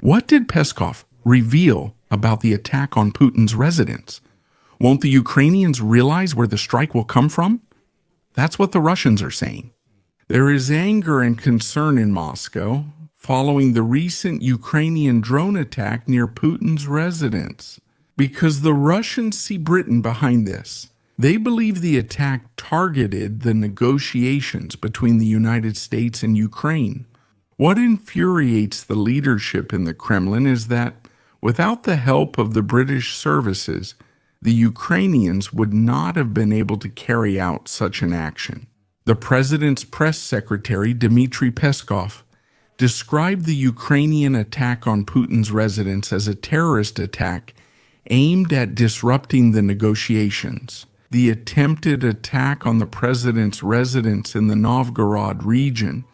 What did Peskov reveal about the attack on Putin's residence? Won't the Ukrainians realize where the strike will come from? That's what the Russians are saying. There is anger and concern in Moscow following the recent Ukrainian drone attack near Putin's residence, because the Russians see Britain behind this. They believe the attack targeted the negotiations between the United States and Ukraine. What infuriates the leadership in the Kremlin is that without the help of the British services, the Ukrainians would not have been able to carry out such an action. The president's press secretary, Dmitry Peskov, described the Ukrainian attack on Putin's residence as a terrorist attack aimed at disrupting the negotiations. The attempted attack on the president's residence in the Novgorod region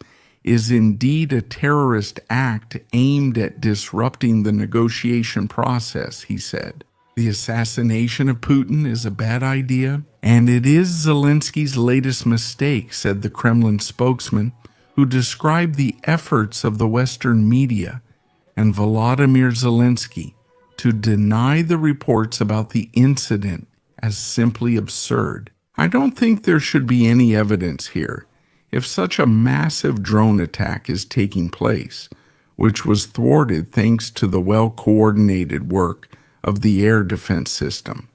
is indeed a terrorist act aimed at disrupting the negotiation process, he said. The assassination of Putin is a bad idea, and it is Zelensky's latest mistake, said the Kremlin spokesman, who described the efforts of the Western media and Volodymyr Zelensky to deny the reports about the incident as simply absurd. I don't think there should be any evidence here. If such a massive drone attack is taking place, which was thwarted thanks to the well-coordinated work of the air defense system,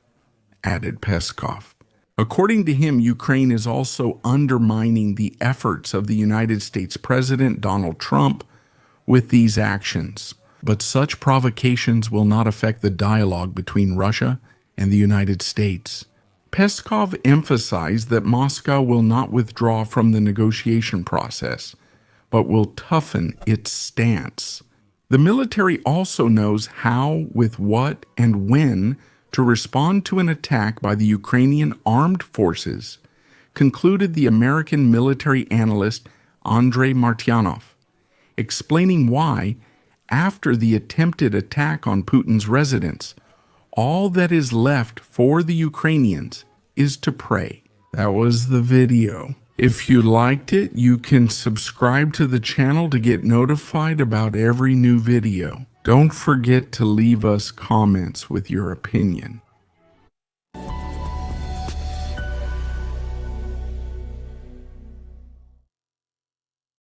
added Peskov. According to him, Ukraine is also undermining the efforts of the United States President Donald Trump with these actions. But such provocations will not affect the dialogue between Russia and the United States. Peskov emphasized that Moscow will not withdraw from the negotiation process, but will toughen its stance. The military also knows how, with what, and when to respond to an attack by the Ukrainian armed forces, concluded the American military analyst Andrei Martyanov, explaining why, after the attempted attack on Putin's residence, all that is left for the Ukrainians is to pray. That was the video. If you liked it, you can subscribe to the channel to get notified about every new video. Don't forget to leave us comments with your opinion.